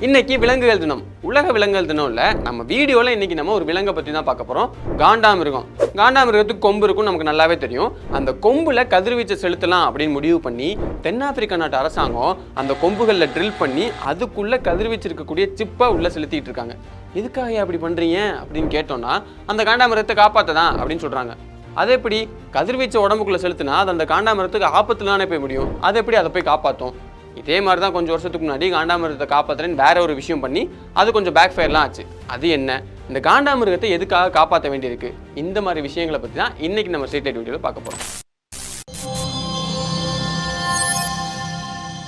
இன்னைக்கு விலங்குகள் தினம். உலக விலங்குகள் தினம் இல்லை, நம்ம வீடியோவில் இன்னைக்கு நம்ம ஒரு விலங்கை பற்றி தான் பார்க்க போகிறோம். காண்டாமிருகம். காண்டாமிருகத்துக்கு கொம்பு இருக்கும், நமக்கு நல்லாவே தெரியும். அந்த கொம்பில் கதிர்வீச்சை செலுத்தலாம் அப்படின்னு முடிவு பண்ணி தென்னாப்பிரிக்கா நாட்டு அரசாங்கம் அந்த கொம்புகளில் ட்ரில் பண்ணி அதுக்குள்ளே கதிர்வீச்சு இருக்கக்கூடிய சிப்பை உள்ளே செலுத்திட்டு இருக்காங்க. எதுக்காக அப்படி பண்ணுறீங்க அப்படின்னு கேட்டோம்னா, அந்த காண்டாமிருகத்தை காப்பாற்ற தான் அப்படின்னு சொல்கிறாங்க. அது எப்படி கதிர்வீச்சை உடம்புக்குள்ளே செலுத்தினா அது அந்த காண்டாமிருகத்துக்கு ஆபத்துலானே போய் முடியும்? அது எப்படி அதை போய் காப்பாற்றும்? இதே மாதிரி தான் கொஞ்சம் வருஷத்துக்கு முன்னாடி காண்டாமிருகத்தை காப்பாற்றுறேன்னு வேற ஒரு விஷயம் பண்ணி அது கொஞ்சம் பேக் ஃபயர்லாம் ஆச்சு. அது என்ன, இந்த காண்டாமிருகத்தை எதுக்காக காப்பாற்ற வேண்டியிருக்கு, இந்த மாதிரி விஷயங்களை பற்றி தான் இன்னைக்கு நம்ம ஸ்ட்ரீட் லைட் வீடியோவில் பார்க்க போகிறோம்.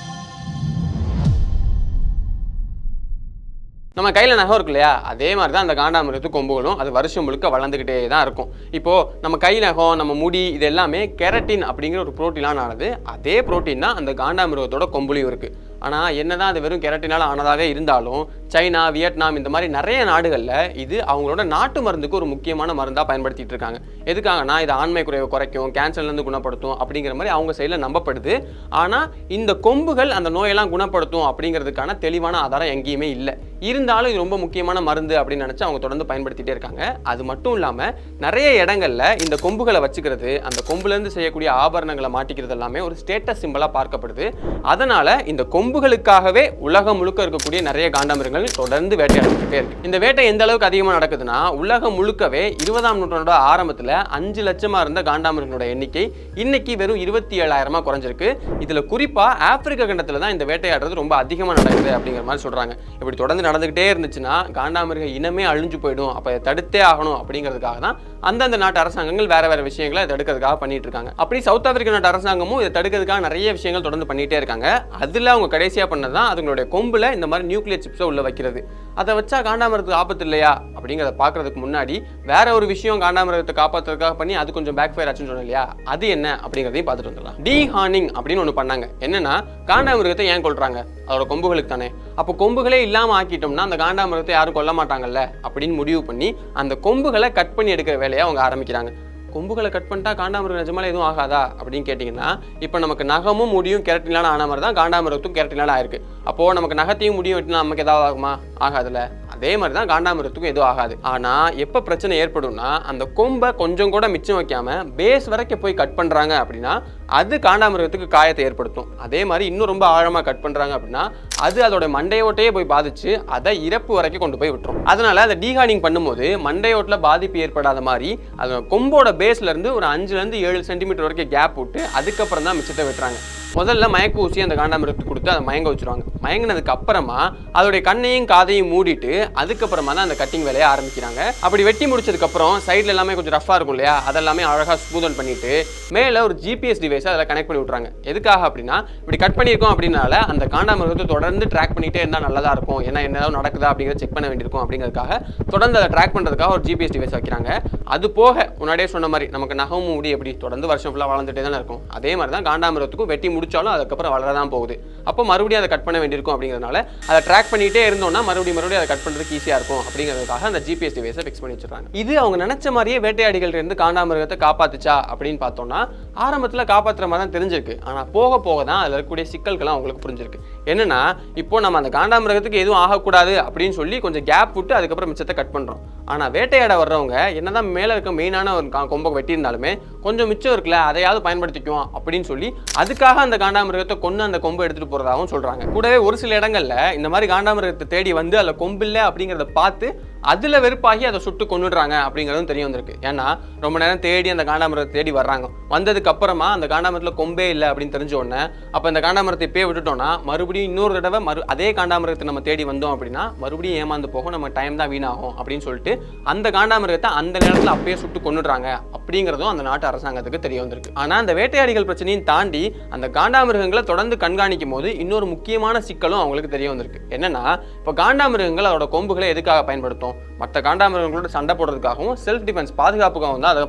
நம்ம கையில் நகம் இருக்கு இல்லையா, அதே மாதிரி தான் அந்த காண்டாமிருகத்து கொம்புகளும் அது வருஷம் முழுக்க வளர்ந்துக்கிட்டே தான் இருக்கும். இப்போது நம்ம கை நகம், நம்ம முடி, இது எல்லாமே கெரட்டின் அப்படிங்கிற ஒரு புரோட்டீனால ஆனது. அதே புரோட்டீன் தான் அந்த காண்டாமிருகத்தோட கொம்புலையும் இருக்குது. ஆனால் என்னதான் அது வெறும் கெரட்டினால் ஆனதாகவே இருந்தாலும் சைனா, வியட்நாம் இந்த மாதிரி நிறைய நாடுகளில் இது அவங்களோட நாட்டு மருந்துக்கு ஒரு முக்கியமான மருந்தாக பயன்படுத்திட்டு இருக்காங்க. எதுக்காகனா இது ஆண்மை குறைவை குறைக்கும், கேன்சர்லேருந்து குணப்படுத்தும் அப்படிங்கிற மாதிரி அவங்க சைடில் நம்பப்படுது. ஆனால் இந்த கொம்புகள் அந்த நோயெல்லாம் குணப்படுத்தும் அப்படிங்கிறதுக்கான தெளிவான ஆதாரம் எங்கேயுமே இல்லை. இருந்தாலும் இது ரொம்ப முக்கியமான மருந்து அப்படின்னு நினச்சி அவங்க தொடர்ந்து பயன்படுத்திகிட்டே இருக்காங்க. அது மட்டும் இல்லாமல் நிறைய இடங்களில் இந்த கொம்புகளை வச்சுக்கிறது, அந்த கொம்புலேருந்து செய்யக்கூடிய ஆபரணங்களை மாட்டிக்கிறது எல்லாமே ஒரு ஸ்டேட்டஸ் சிம்பிளாக பார்க்கப்படுது. அதனால் இந்த கொம்புகளுக்காகவே உலகம் முழுக்க இருக்கக்கூடிய நிறைய காண்டாமிருகங்கள் தொடர்ந்து வேட்டையாடிக்கிட்டே இருக்கு. இந்த வேட்டை எந்த அளவுக்கு அதிகமாக நடக்குதுன்னா, உலகம் முழுக்கவே 20ஆம் நூற்றாண்டோட ஆரம்பத்தில் 5 லட்சமாக இருந்த காண்டாமிருகங்களோட எண்ணிக்கை இன்னைக்கு வெறும் 27,000 குறைஞ்சிருக்கு. இதில் குறிப்பாக ஆப்பிரிக்க கண்டத்தில் தான் இந்த வேட்டையாடுறது ரொம்ப அதிகமாக நடக்குது அப்படிங்கிற மாதிரி சொல்கிறாங்க. இப்படி தொடர்ந்து நடந்துகிட்டே இருந்துச்சுன்னா காண்டாமிருக இனமே அழிஞ்சு போயிடும். அப்போ இதை தடுத்தே ஆகணும் அப்படிங்கிறதுக்காக தான் அந்தந்த நாட்டு அரசாங்கங்கள் வேற வேற விஷயங்களை தடுக்கிறதுக்காக பண்ணிட்டு இருக்காங்க. அப்படி சவுத் ஆப்பிரிக்கா நாட்டு அரசாங்கமும் இதை தடுக்கிறதுக்காக நிறைய விஷயங்கள் தொடர்ந்து பண்ணிட்டே இருக்காங்க. அதில் அவங்க கடைசியாக பண்ணதான் அதுங்களுடைய கொம்புல இந்த மாதிரி நியூக்ளியர் சிப்ஸை உள்ள வைக்கிறது. அதை வச்சா காண்டாமிருகத்துக்கு ஆபத்து இல்லையா அப்படிங்கிறத பார்க்கறதுக்கு முன்னாடி வேற ஒரு விஷயம் காண்டாமிருகத்தை காப்பாற்றுறதுக்காக பண்ணி அது கொஞ்சம் பேக் ஃபயர் ஆச்சுன்னு சொன்னோம் இல்லையா, அது என்ன அப்படிங்கிறதையும் பார்த்துட்டு வந்துடலாம். டீஹார்னிங் அப்படின்னு ஒன்று பண்ணாங்க. என்னன்னா, காண்டாமிருகத்தை ஏன் கொல்றாங்க? அதோட கொம்புகளுக்கு தானே. அப்போ கொம்புகளே இல்லாமல் ஆக்கிட்டோம்னா அந்த காண்டாமிருகத்தை யாரும் கொல்ல மாட்டாங்கல்ல அப்படின்னு முடிவு பண்ணி அந்த கொம்புகளை கட் பண்ணி எடுக்கிற வேலையை அவங்க ஆரம்பிக்கிறாங்க. கொம்புகளை கட் பண்ணிட்டா காண்டாமிருகம் நிஜமால எதுவும் ஆகாதா அப்படின்னு கேட்டிங்கன்னா, இப்போ நமக்கு நகமும் முடியும் கெரட்டினால ஆன மாதிரி தான் காண்டாமிருகத்தும் கெரட்டினால ஆயிருக்கு. அப்போது நமக்கு நகத்தையும் முடியும் வெட்டினா நமக்கு ஏதாவது ஆகுமா? ஆகாதுல்ல. அதே மாதிரி தான் காண்டாமிருகத்துக்கும் எதுவும் ஆகாது. ஆனால் எப்போ பிரச்சனை ஏற்படும்னா, அந்த கொம்பை கொஞ்சம் கூட மிச்சம் வைக்காமல் பேஸ் வரைக்கும் போய் கட் பண்ணுறாங்க அப்படின்னா அது காண்டாமிருகத்துக்கு காயத்தை ஏற்படுத்தும். அதே மாதிரி இன்னும் ரொம்ப ஆழமாக கட் பண்ணுறாங்க அப்படின்னா அது அதோட மண்டையோட்டையே போய் பாதிச்சு அதை இறப்பு வரைக்கும் கொண்டு போய் விட்டுரும். அதனால அதை டீஹார்னிங் பண்ணும்போது மண்டையோட்டில் பாதிப்பு ஏற்படாத மாதிரி அது கொம்போட பேஸ்ல இருந்து ஒரு 5 to 7 சென்டிமீட்டர் வரைக்கும் கேப் விட்டு அதுக்கப்புறம் தான் மிச்சத்தை வெட்டுறாங்க. முதல்ல மயக்க ஊசி அந்த காண்டாமிருகத்துக்கு கொடுத்து அதை மயங்க வச்சுருவாங்க. மயங்கினதுக்கு அப்புறமா அதோடைய கண்ணையும் காதையும் மூடிட்டு அதுக்கப்புறமா தான் அந்த கட்டிங் வேலையை ஆரம்பிக்கிறாங்க. அப்படி வெட்டி முடிச்சதுக்கப்புறம் சைடில் எல்லாமே கொஞ்சம் ரஃபாக இருக்கும் இல்லையா, அதெல்லாமே அழகாக ஸ்மூதன் பண்ணிட்டு மேலே ஒரு GPS டிவைஸை அதில் கனெக்ட் பண்ணி விட்றாங்க. எதுக்காக அப்படின்னா, இப்படி கட் பண்ணியிருக்கோம் அப்படின்னால அந்த காண்டாமிருகத்தை தொடர்ந்து ட்ராக் பண்ணிகிட்டே இருந்தால் நல்லதாக இருக்கும். ஏன்னா என்னதாவது நடக்குதா அப்படிங்கிறத செக் பண்ண வேண்டியிருக்கும். அப்படிங்கிறதுக்காக தொடர்ந்து அதை ட்ராக் பண்ணுறதுக்காக ஒரு GPS டிவைஸ் வைக்கிறாங்க. அது போக முன்னாடியே சொன்ன மாதிரி நமக்கு நகம் மூடி எப்படி தொடர்ந்து வருஷம் ஃபுல்லாக வளர்ந்துட்டே தானே இருக்கும். அதே மாதிரி தான் காண்டாமிருகத்துக்கும் வெட்டி முடிச்சாலும் அதுக்கப்புறம் வளரதான் போகுது. அப்போ மறுபடியும் அதை கட் பண்ண வேண்டியிருக்கும். அப்படிங்கிறதுனால அதை ட்ராக் பண்ணிட்டே இருந்தோம்னா மறுபடியும் அதை கட் பண்ணுறதுக்கு ஈஸியாக இருக்கும். அப்படிங்கிறதுக்காக அந்த GPS டிவைஸை ஃபிக்ஸ் பண்ணி வச்சிருக்காங்க. இது அவங்க நினைச்ச மாதிரியே வேட்டையாடிகள் இருந்து காண்டாமிருகத்தை காப்பாத்துச்சா அப்படின்னு பார்த்தோம்னா ஆரம்பத்தில் காப்பாற்றுற மாதிரி தான் தெரிஞ்சிருக்கு. ஆனால் போக போக தான் அதில் இருக்கக்கூடிய சிக்கல்கள்லாம் அவங்களுக்கு புரிஞ்சிருக்கு. என்னன்னா, இப்போ நம்ம அந்த காண்டாமிருகத்துக்கு எதுவும் ஆகக்கூடாது அப்படின்னு சொல்லி கொஞ்சம் கேப் விட்டு அதுக்கப்புறம் மிச்சத்தை கட் பண்ணுறோம். ஆனால் வேட்டையாட வர்றவங்க என்னதான் மேலே இருக்க மெயினான ஒரு கொம்பை வெட்டியிருந்தாலுமே கொஞ்சம் மிச்சம் இருக்குல்ல, அதையாவது பயன்படுத்திக்குவோம் அப்படின்னு சொல்லி அதுக்காக அந்த காண்டாமிருகத்தை கொண்டு அந்த கொம்பை எடுத்துகிட்டு போகிறதாகவும் சொல்கிறாங்க. கூடவே ஒரு சில இடங்களில் இந்த மாதிரி காண்டாமிருகத்தை தேடி வந்து அதில் கொம்பு இல்லை அப்படிங்கிறத பார்த்து அதில் வெறுப்பாகி அதை சுட்டு கொண்டுடுறாங்க அப்படிங்கிறதும் தெரிய வந்திருக்கு. ஏன்னா ரொம்ப நேரம் தேடி அந்த காண்டாமிருகத்தை தேடி வர்றாங்க. வந்ததுக்கு அப்புறமா அந்த காண்டாமிருகத்தில் கொம்பே இல்லை அப்படின்னு தெரிஞ்ச உடனே அப்போ இந்த காண்டாமிருகத்தை இப்பயே விட்டுட்டோம்னா மறுபடியும் இன்னொரு தடவை அதே காண்டாமிருகத்தை நம்ம தேடி வந்தோம் அப்படின்னா மறுபடியும் ஏமாந்து போகும், நம்ம டைம் தான் வீணாகும் அப்படின்னு சொல்லிட்டு அந்த காண்டாமிருகத்தை அந்த நேரத்தில் அப்பயே சுட்டு கொண்டுடுறாங்க அப்படிங்கிறதும் அந்த நாட்டு அரசாங்கத்துக்கு தெரிய வந்திருக்கு. ஆனால் அந்த வேட்டையாடிகள் பிரச்சனையும் தாண்டி அந்த காண்டாமிருகங்களை தொடர்ந்து கண்காணிக்கும் போது இன்னொரு முக்கியமான சிக்கலும் அவங்களுக்கு தெரிய வந்திருக்கு. என்னன்னா, இப்போ காண்டாமிருகங்கள் அதோட கொம்புகளை எதுக்காக பயன்படுத்தும்? மற்ற காண்டாமிருகங்களோட சண்டை போடுறதுக்காகவும் செல்ஃப் டிஃபென்ஸ் பாதுகாப்புக்காகவும் தான் அதை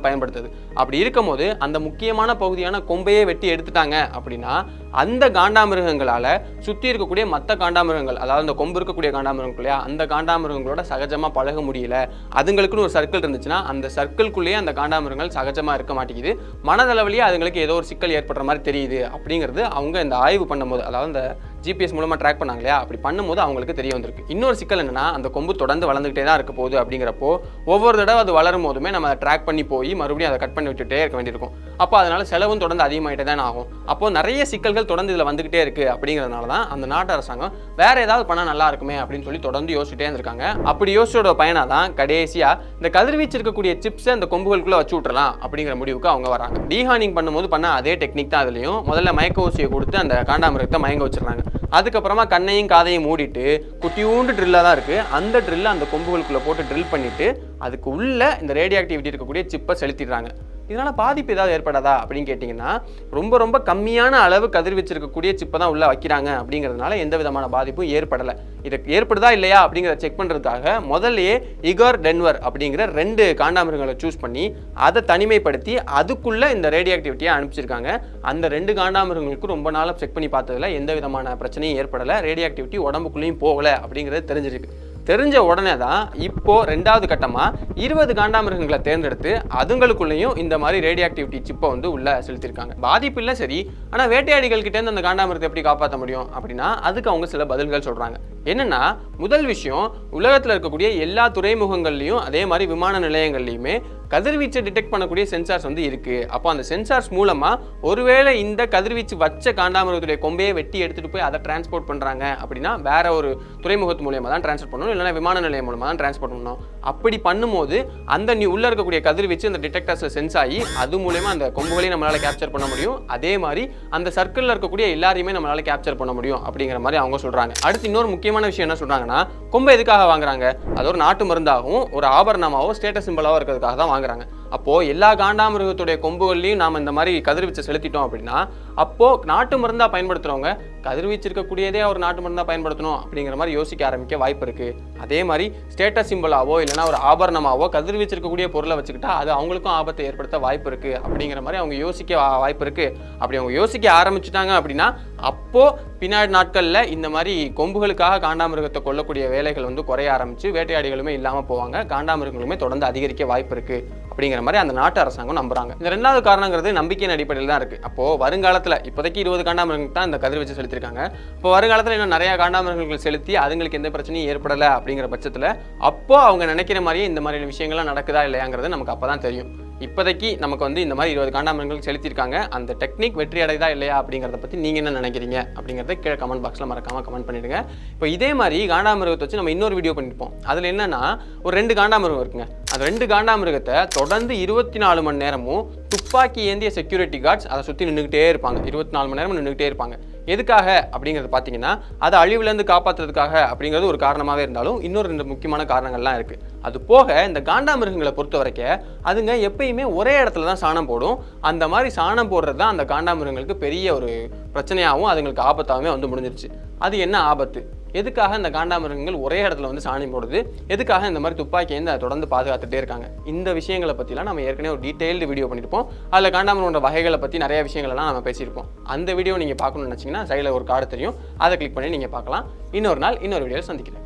பயன்படுத்துது. அப்படி இருக்கும்போது அந்த முக்கியமான பகுதியான கொம்பையே வெட்டி எடுத்துட்டாங்க அப்படின்னா அந்த காண்டாமிருகங்களால் சுற்றி இருக்கக்கூடிய மற்ற காண்டாமிருகங்கள், அதாவது அந்த கொம்பு இருக்கக்கூடிய காண்டாமிருகங்கள் இல்லையா, அந்த காண்டாமிருகங்களோட சகஜமாக பழக முடியல. அதுங்களுக்குன்னு ஒரு சர்க்கிள் இருந்துச்சுன்னா அந்த சர்க்கிள்குள்ளேயே அந்த காண்டாமிருகங்கள் சகஜமாக இருக்க மாட்டேங்குது. மனதளவிலேயே அதுங்களுக்கு ஏதோ ஒரு சிக்கல் ஏற்படுற மாதிரி தெரியுது. அப்படிங்கிறது அவங்க இந்த ஆய்வு பண்ணும்போது, அதாவது இந்த ஜிபிஎஸ் மூலமாக ட்ராக் பண்ணாங்க இல்லையா, அப்படி பண்ணும்போது அவங்களுக்கு தெரிய வந்திருக்கு. இன்னொரு சிக்கல் என்னன்னா, அந்த கொம்பு தொடர்ந்து வளர்ந்துகிட்டே தான் இருக்க போகுது. அப்படிங்கிறப்போ ஒவ்வொரு தடவை அது வளரும் போதுமே நம்ம அதை ட்ராக் பண்ணி போய் மறுபடியும் அதை கட் பண்ணி விட்டுட்டே இருக்க வேண்டியிருக்கும். அப்போ அதனால செலவும் தொடர்ந்து அதிகமாகிட்டே தான் ஆகும். அப்போ நிறைய சிக்கல்கள் தொடர்ந்து இதில் வந்துகிட்டே இருக்கு. அப்படிங்கிறதுனால தான் அந்த நாட்டு அரசாங்கம் வேற ஏதாவது பண்ணால் நல்லா இருக்குமே அப்படின்னு சொல்லி தொடர்ந்து யோசிச்சுட்டே இருந்திருக்காங்க. அப்படி யோசிச்சோட பயனா தான் கடைசியா இந்த கதிர்வீச்சு இருக்கக்கூடிய சிப்ஸை அந்த கொம்புகளுக்குள்ள வச்சு விட்டுறலாம் அப்படிங்கிற முடிவுக்கு அவங்க வராங்க. டீஹார்னிங் பண்ணும்போது பண்ண அதே டெக்னிக் தான் அதுலயும். முதல்ல மயக்க ஊசியை கொடுத்து அந்த காண்டாமிருகத்தை மயங்க வச்சிடறாங்க. அதுக்கப்புறமா கண்ணையும் காதையும் மூடிட்டு குட்டியூண்டு ட்ரில்லாக தான் இருக்கு, அந்த ட்ரில்லை அந்த கொம்புகளுக்குள்ள போட்டு ட்ரில் பண்ணிட்டு அதுக்கு உள்ள இந்த ரேடியோ ஆக்டிவிட்டி இருக்கக்கூடிய சிப்பை செலுத்திடுறாங்க. இதனால பாதிப்பு ஏதாவது ஏற்படாதா அப்படின்னு கேட்டிங்கன்னா, ரொம்ப ரொம்ப கம்மியான அளவு கதிர்வீச்சிருக்கக்கூடிய சிப்பை தான் உள்ள வைக்கிறாங்க. அப்படிங்கிறதுனால எந்த விதமான பாதிப்பும் ஏற்படலை. இது ஏற்படுதா இல்லையா அப்படிங்கிறத செக் பண்ணுறதுக்காக முதல்லையே இகர் டென்வர் அப்படிங்கிற 2 காண்டாமிருகங்களை சூஸ் பண்ணி அதை தனிமைப்படுத்தி அதுக்குள்ள இந்த ரேடியோ ஆக்டிவிட்டியை அனுப்பிச்சிருக்காங்க. அந்த 2 காண்டாமிருகங்களுக்கு ரொம்ப நாளாக செக் பண்ணி பார்த்ததுல எந்த விதமான பிரச்சனையும் ஏற்படலை, ரேடியோ ஆக்டிவிட்டி உடம்புக்குள்ளேயும் போகலை அப்படிங்கிறது தெரிஞ்சிருக்கு. தெரிஞ்ச உடனே தான் இப்போ 2வது கட்டமாக 20 காண்டாமிருகங்களை தேர்ந்தெடுத்து அதுங்களுக்குள்ளேயும் இந்த மாதிரி ரேடியோ ஆக்டிவிட்டி சிப்பை வந்து உள்ள செலுத்திருக்காங்க. பாதிப்பு இல்லை சரி, ஆனால் வேட்டையாடிகள் கிட்டேருந்து அந்த காண்டாமிருகத்தை எப்படி காப்பாற்ற முடியும் அப்படின்னா அதுக்கு அவங்க சில பதில்கள் சொல்கிறாங்க. என்னன்னா, முதல் விஷயம், உலகத்தில் இருக்கக்கூடிய எல்லா துறைமுகங்கள்லையும் அதே மாதிரி விமான நிலையங்கள்லையுமே கதிர்வீச்சை டிடெக்ட் பண்ணக்கூடிய சென்சார்ஸ் வந்து இருக்கு. அப்போ அந்த சென்சார்ஸ் மூலமா ஒருவேளை இந்த கதிர்வீச்சு வச்ச காண்டாமிருகத்துடைய கொம்பையை வெட்டி எடுத்துட்டு போய் அதை டிரான்ஸ்போர்ட் பண்றாங்க அப்படின்னா வேற ஒரு துறைமுகத்து மூலமா தான் டிரான்ஸ்போர்ட் பண்ணணும், இல்லைன்னா விமான நிலையம் மூலமா தான் டிரான்ஸ்போர்ட் பண்ணணும். அப்படி பண்ணும்போது அந்த உள்ள இருக்கக்கூடிய கதிர்வீச்சு அந்த டிடெக்டர்ஸ்ல சென்ஸ் ஆகி அது மூலமா அந்த கொம்புகளையும் நம்மளால கேப்சர் பண்ண முடியும். அதே மாதிரி அந்த சர்க்கிள்ல இருக்கக்கூடிய எல்லாரையுமே நம்மளால கேப்சர் பண்ண முடியும் அப்படிங்கிற மாதிரி அவங்க சொல்றாங்க. அடுத்து இன்னொரு முக்கியமான விஷயம் என்ன சொல்றாங்கன்னா, கொம்பை எதுக்காக வாங்குறாங்க? அது ஒரு நாட்டு மருந்தாகவும் ஒரு ஆபரணமாவோ ஸ்டேட்டஸ் சிம்பிளாவோ இருக்கிறதுக்காக தான் வாங்குறாங்க. அப்போ எல்லா காண்டாமிருகத்துடைய கொம்புகள்லையும் நாம இந்த மாதிரி கதிர்வீச்சை செலுத்திட்டோம் அப்படின்னா அப்போ நாட்டு மருந்தா பயன்படுத்துறவங்க கதிர்வீச்சு இருக்கக்கூடியதே ஒரு நாட்டு மருந்தா பயன்படுத்தணும் அப்படிங்கிற மாதிரி யோசிக்க ஆரம்பிக்க வாய்ப்பு இருக்கு. அதே மாதிரி ஸ்டேட்டஸ் சிம்பிளாவோ இல்லைன்னா ஒரு ஆபரணமாவோ கதிர்வீச்சு இருக்கக்கூடிய பொருளை வச்சுக்கிட்டா அது அவங்களுக்கும் ஆபத்தை ஏற்படுத்த வாய்ப்பு இருக்கு அப்படிங்கிற மாதிரி அவங்க யோசிக்க வாய்ப்பு இருக்கு. அப்படி அவங்க யோசிக்க ஆரம்பிச்சுட்டாங்க அப்படின்னா அப்போ பின்னாடி நாட்கள்ல இந்த மாதிரி கொம்புகளுக்காக காண்டாமிருகத்தை கொல்லக்கூடிய வேலைகள் வந்து குறைய ஆரம்பிச்சு வேட்டையாடிகளுமே இல்லாம போவாங்க, காண்டாமிருகங்களுமே தொடர்ந்து அதிகரிக்க வாய்ப்பு இருக்கு அப்படிங்கிற மாதிரி அந்த நாட்டு அரசாங்கம் நம்புறாங்க. இந்த 2வது காரணங்கிறது நம்பிக்கையின் அடிப்படையில் தான் இருக்கு. அப்போ வருங்காலத்தில் இப்போதைக்கு 20 காண்டாமிருகங்கள் தான் இந்த கதிர்வீச்சு செலுத்திருக்காங்க. இப்போ வருங்காலத்தில் இன்னும் நிறைய காண்டாமிருகங்கள் செலுத்தி அதுங்களுக்கு எந்த பிரச்சனையும் ஏற்படலை அப்படிங்கிற பட்சத்தில் அப்போ அவங்க நினைக்கிற மாதிரியே இந்த மாதிரியான விஷயங்கள்லாம் நடக்குதா இல்லையாங்கிறது நமக்கு அப்பதான் தெரியும். இப்போதைக்கு நமக்கு வந்து இந்த மாதிரி 20 காண்டாமிருகங்கள் செலுத்திருக்காங்க. அந்த டெக்னிக் வெற்றி அடைதா இல்லையா அப்படிங்கிறத பற்றி நீங்கள் என்ன நினைக்கிறீங்க அப்படிங்கிறத கீழே கமெண்ட் பாக்ஸில் மறக்காமல் கமெண்ட் பண்ணிடுங்க. இப்போ இதே மாதிரி காண்டாமிருகத்தை வச்சு நம்ம இன்னொரு வீடியோ பண்ணியிருப்போம். அதில் என்னன்னா ஒரு 2 காண்டாமிருகம் இருக்குங்க. அந்த 2 காண்டாமிருகத்தை தொடர்ந்து 24 மணி நேரமும் துப்பாக்கி ஏந்திய செக்யூரிட்டி கார்ட்ஸ் அதை சுற்றி நின்றுக்கிட்டே இருப்பாங்க. 24 மணி நேரமும் நின்றுக்கிட்டே இருப்பாங்க. எதுக்காக அப்படிங்கிறது பார்த்தீங்கன்னா அதை அழிவுலேருந்து காப்பாற்றுறதுக்காக அப்படிங்கிறது ஒரு காரணமாகவே இருந்தாலும் இன்னொரு 2 முக்கியமான காரணங்கள்லாம் இருக்குது. அது போக இந்த காண்டாமிருகங்களை பொறுத்த வரைக்கும் அதுங்க எப்பயுமே ஒரே இடத்துல தான் சாணம் போடும். அந்த மாதிரி சாணம் போடுறது தான் அந்த காண்டாமிருகங்களுக்கு பெரிய ஒரு பிரச்சனையாகவும் அதுங்களுக்கு ஆபத்தாகவே வந்து முடிஞ்சிருச்சு. அது என்ன ஆபத்து? எதுக்காக இந்த காண்டாமிருகங்கள் ஒரே இடத்துல வந்து சாணி போடுது? எதுக்காக இந்த மாதிரி துப்பாக்கியை அதை தொடர்ந்து பாதுகாத்துட்டே இருக்காங்க? இந்த விஷயங்களை பற்றிலாம் நம்ம ஏற்கனவே ஒரு டீட்டெயில்டு வீடியோ பண்ணியிருப்போம். அதில் காண்டாமிருகோட வகைகளை பற்றி நிறைய விஷயங்கள்லாம் நம்ம பேசியிருப்போம். அந்த வீடியோ நீங்கள் பார்க்கணும்னு நினச்சிங்கன்னா சைடில் ஒரு கார்டு தெரியும், அதை கிளிக் பண்ணி நீங்கள் பார்க்கலாம். இன்னொரு நாள் இன்னொரு வீடியோவில் சந்திக்கிறேன்.